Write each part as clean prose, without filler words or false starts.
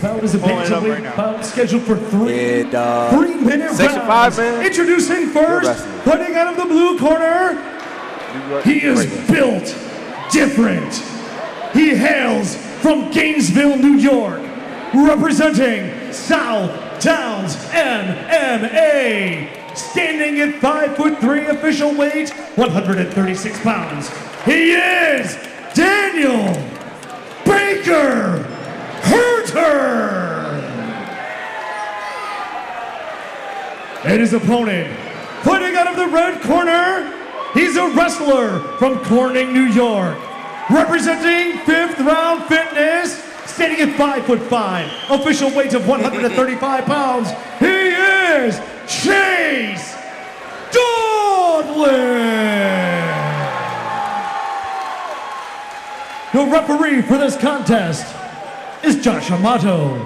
bout is a bantamweight bout scheduled for 3-minute Section rounds. 5, man. Introducing first, fighting out of the blue corner, he is built different. He hails from Gainesville, New York, representing South Downs MMA. Standing at 5'3", official weight, 136 pounds. He is Daniel Baker Herter. And his opponent, fighting out of the red corner, he's a wrestler from Corning, New York, representing 5th Round Fitness, standing at 5'5", official weight of 135 pounds. He is Chase Daudelin. The referee for this contest is Josh Amato.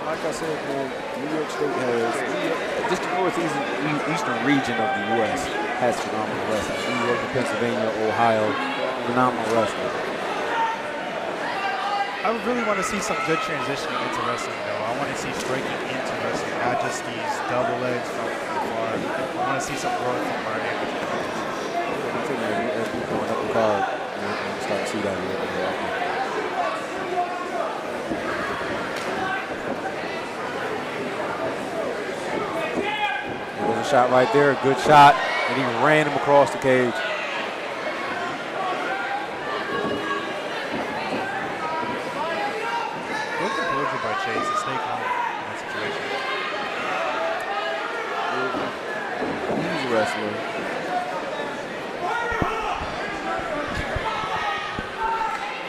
Like I said, man, New York State has, just the northeastern region of the U.S. has phenomenal wrestling. New York, Pennsylvania, Ohio, phenomenal wrestling. I really want to see some good transitioning into wrestling, though. I want to see striking into wrestling, not just these double legs from far. I want to see some growth from our amateurs. As we going up the card, we're starting to see that a little bit more. There was a shot right there, a good shot, and he ran him across the cage. Chase and stay calm in that situation. He's a wrestler.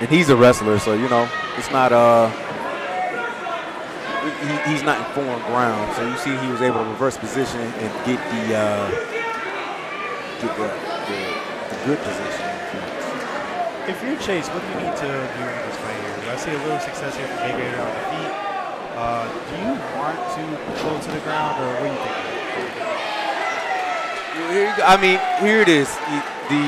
And he's a wrestler, so you know, it's not he's not in foreign ground. So you see he was able to reverse position and get the good position. If you're Chase, what do you need to do in this fight here? I see a little success here from Baker on the feet. Do you want to go to the ground, or what do you think? I mean, here it is. The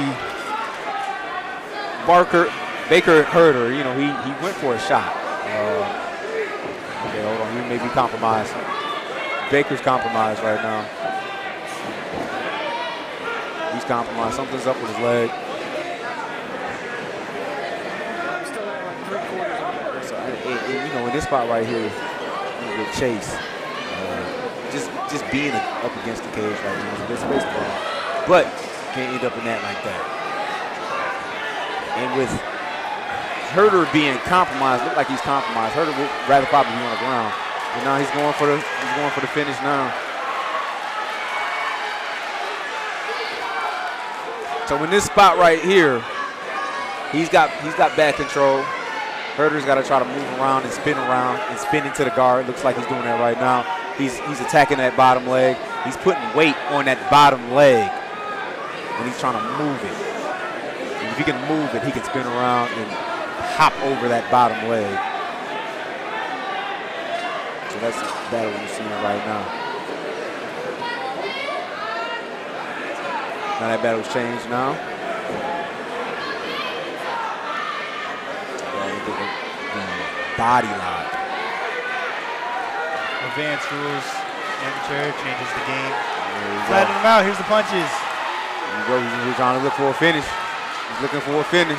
Baker Herter, you know, he went for a shot. Okay, hold on. He may be compromised. Baker's compromised right now. He's compromised. Something's up with his leg. You know, in this spot right here with Chase, just being up against the cage right now is a bit baseball, but can't end up in that like that. And with Herter being compromised, look like he's compromised. Herter would rather probably be on the ground, but now he's going for the finish now. So in this spot right here, he's got back control. Herter's got to try to move around and spin into the guard. Looks like he's doing that right now. He's attacking that bottom leg. He's putting weight on that bottom leg, and he's trying to move it. And if he can move it, he can spin around and hop over that bottom leg. So that's the battle we're seeing right now. Now that battle's changed now. Body lock. Advanced rules. Amateur changes the game. Flatten him out. Here's the punches. There you go. He's trying to look for a finish. He's looking for a finish.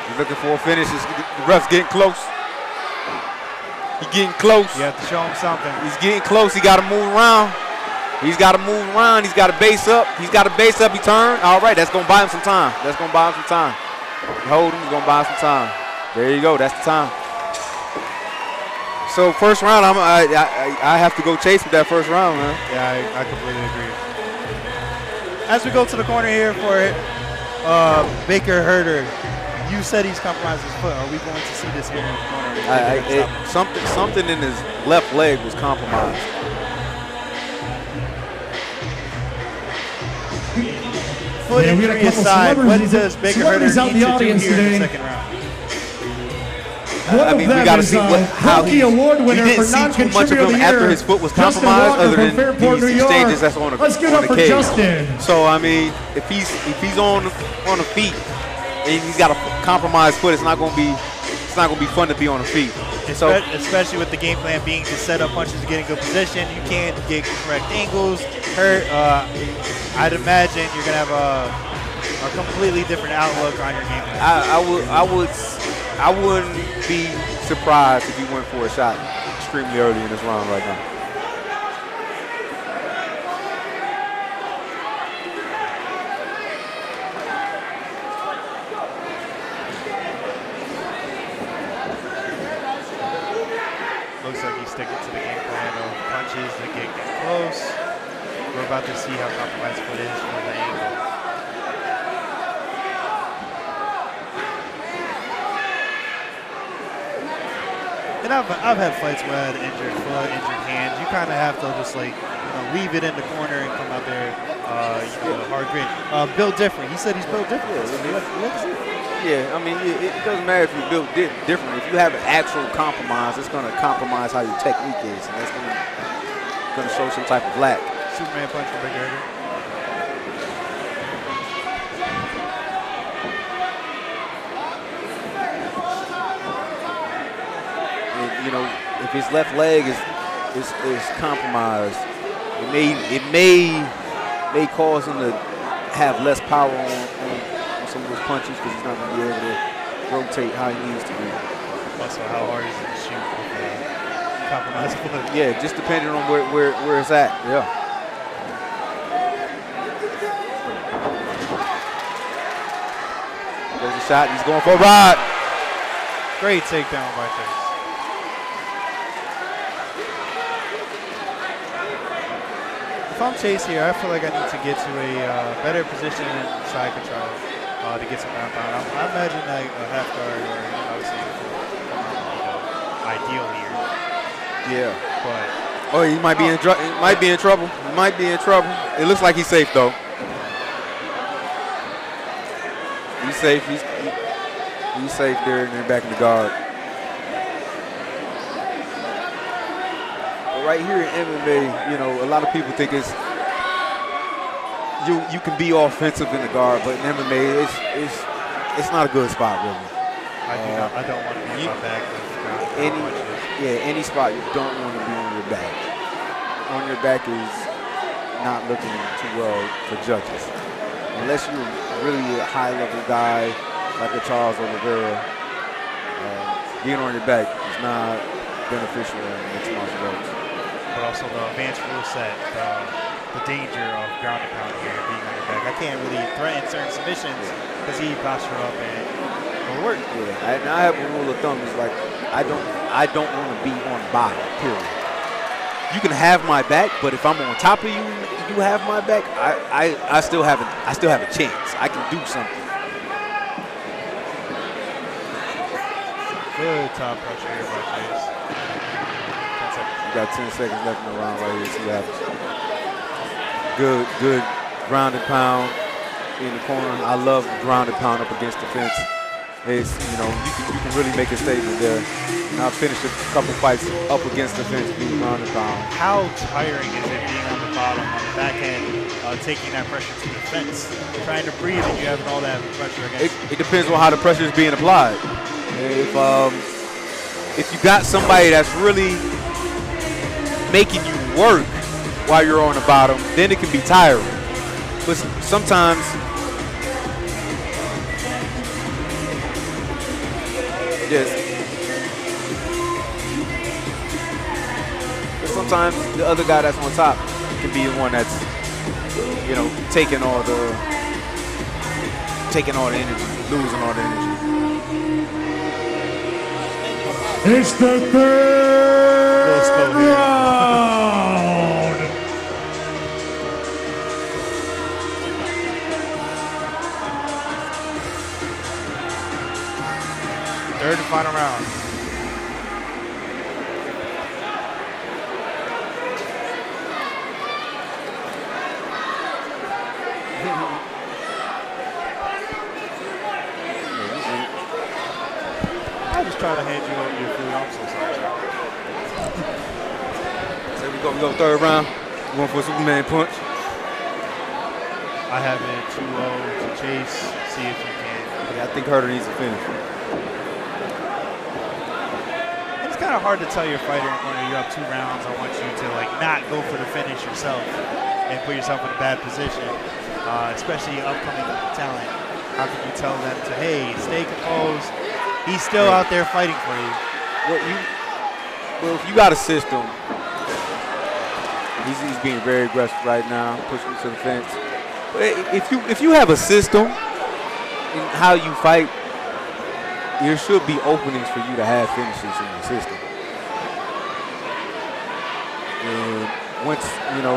He's looking for a finish. The ref's getting close. He's getting close. You have to show him something. He's getting close. He got to move around. He's got to move around. He's got to base up. He's got to base up. He turned. All right. That's going to buy him some time. That's going to buy him some time. Hold him. He's going to buy him some time. There you go. That's the time. So first round, I have to go Chase with that first round, man. Yeah, I completely agree. As we go to the corner here for Baker Herter, you said he's compromised his foot. Are we going to see this here in the corner? Something in his left leg was compromised. Foot injury aside, what does Baker Herter need to do here in the second round? I mean, we got to see how he didn't see too much of him after his foot was compromised, other than these exchanges that's on the cage. So I mean, if he's on the feet and he's got a compromised foot, it's not going to not going to be fun to be on the feet. So, especially with the game plan being to set up punches to get in good position. You can't get correct angles. I'd imagine you're going to have a completely different outlook on your game plan. I wouldn't be surprised if he went for a shot extremely early in this round right now. Looks like he's sticking to the game plan of punches that get close. We're about to see how compromised foot is for the angle. And I've had fights where I had injured foot, injured hand. You kind of have to just like leave it in the corner and come out there hard grit. Built different. He said he's built different. Yeah, I mean, it doesn't matter if you're built different. If you have an actual compromise, it's going to compromise how your technique is, and that's going to show some type of lack. Superman punch from Big Herter. And, if his left leg is compromised, it may cause him to have less power on some of those punches because he's not going to be able to rotate how he needs to be. Also, how hard is it to shoot with compromised foot? Yeah, just depending on where it's at. Yeah. There's a shot. He's going for a rod. Great takedown by Chase. If I'm Chase here, I feel like I need to get to a better position in side control to get some ground pound. I imagine like a half guard or obviously ideal here. Yeah. But he might be in trouble. He might be in trouble. It looks like he's safe though. He's safe. He's safe there and then back in the guard. Right here in MMA, a lot of people think it's you can be offensive in the guard, but in MMA, it's not a good spot really. I don't want to be on my back with any spot you don't want to be on your back. On your back is not looking too well for judges, unless you're really a high-level guy like a Charles Oliveira. Being on your back is not beneficial in mixed martial arts. But also the advanced rule set, the danger of ground and pound here, being on your back. I can't really threaten certain submissions because he posture up and it'll work. Yeah, I have a rule of thumb is like I don't want to be on bottom. Period. You can have my back, but if I'm on top of you, you have my back. I still have a chance. I can do something. Good top pressure here by Chase. You got 10 seconds left in the round right here. See what happens. Good ground and pound in the corner. I love ground and pound up against the fence. It's you can really make a statement there. And I've finished a couple fights up against the fence being ground and pound. How tiring is it being on the bottom, on the back end, taking that pressure to the fence, trying to breathe and you having all that pressure against? It depends on how the pressure is being applied. If you got somebody that's really making you work while you're on the bottom, then it can be tiring. But sometimes sometimes the other guy that's on top can be the one that's taking all the energy, losing all the energy. It's the third round. Third and final round. I just try to hand you over your food. I'm so sorry. So we go third round. Going for a Superman punch. I have it 2-0 to Chase. See if you can. Yeah, I think Herter needs to finish. kind of hard to tell your fighter in the corner, you're up 2 rounds, I want you to like not go for the finish yourself and put yourself in a bad position, especially upcoming talent. How can you tell them to, hey, stay composed? He's still out there fighting for you. Well, if you got a system, he's being very aggressive right now, pushing to the fence. But if you have a system in how you fight, there should be openings for you to have finishes in your system. And once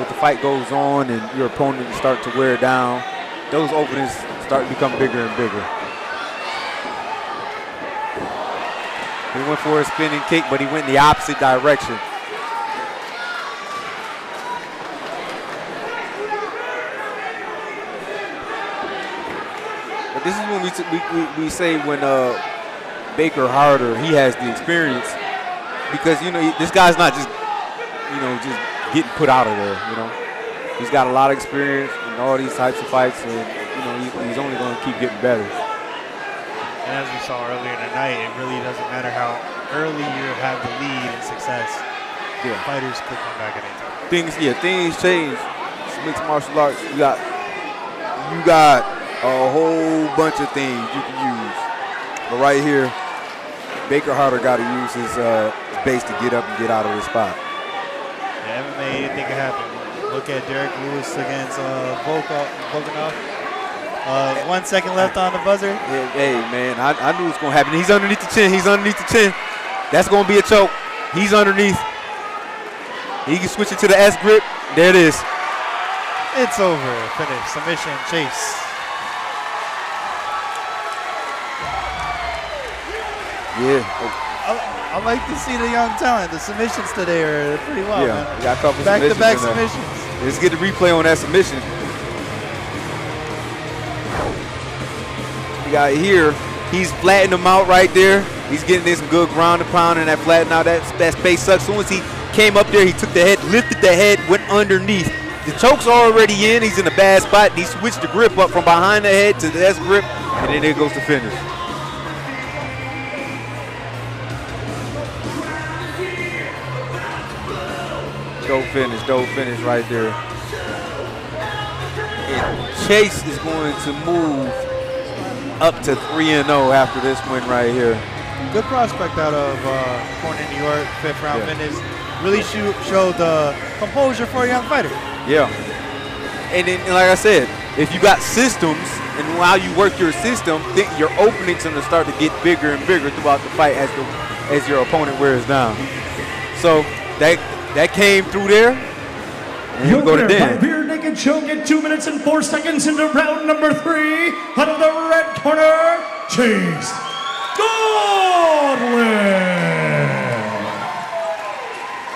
the fight goes on and your opponent start to wear down, those openings start to become bigger and bigger. He went for a spinning kick, but he went in the opposite direction. But this is when we say when Baker Herter, he has the experience, because this guy's not just just getting put out of there. He's got a lot of experience in all these types of fights, and he's only going to keep getting better. And as we saw earlier tonight, it really doesn't matter how early you have the lead in success. Yeah, fighters could come back at any time. Things change. It's mixed martial arts. You got a whole bunch of things you can use. But right here, Baker Herter got to use his base to get up and get out of this spot. Yeah, MMA, anything can happen. Look at Derek Lewis against Volkanov. 1 second left on the buzzer. Hey, man, I knew it was going to happen. He's underneath the chin. That's going to be a choke. He's underneath. He can switch it to the S grip. There it is. It's over. Finish. Submission. Chase. Yeah. I like to see the young talent. The submissions today are pretty well. Yeah, Man. We got a couple back-to-back submissions. Let's get the replay on that submission. You got here, he's flattening him out right there. He's getting in some good ground and pound, and that flatten out, that space sucks. As soon as he came up there, he took the head, lifted the head, went underneath. The choke's already in. He's in a bad spot. He switched the grip up from behind the head to the S grip, and then there goes the finish. Dope finish right there. And Chase is going to move up to 3-0 after this win right here. Good prospect out of Corner, New York, 5th round fitness. Really showed the composure for a young fighter. Yeah. And then, like I said, if you got systems, and while you work your system, your openings are going to start to get bigger and bigger throughout the fight as your opponent wears down. So that came through there. And Your go to winner by Dan. rear naked choke at 2 minutes and 4 seconds into round number 3. Out of the red corner, Chase Daudelin.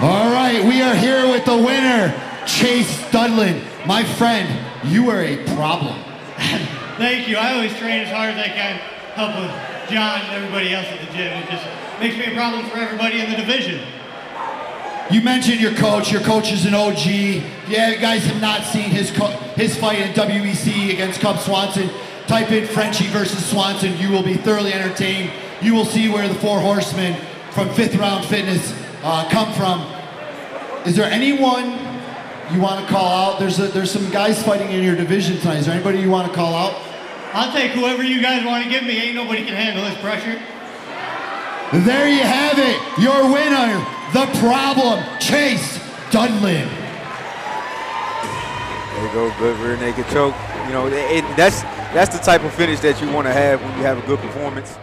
All right, we are here with the winner, Chase Daudelin. My friend, you are a problem. Thank you. I always train as hard as I can, help with John and everybody else at the gym. It just makes me a problem for everybody in the division. You mentioned your coach. Your coach is an OG. Yeah, you guys have not seen his fight in WEC against Cub Swanson. Type in Frenchie versus Swanson. You will be thoroughly entertained. You will see where the 4 horsemen from 5th Round Fitness come from. Is there anyone you want to call out? There's some guys fighting in your division tonight. Is there anybody you want to call out? I'll take whoever you guys want to give me. Ain't nobody can handle this pressure. There you have it. Your winner, the problem, Chase Daudelin. There you go, good rear naked choke. That's the type of finish that you want to have when you have a good performance.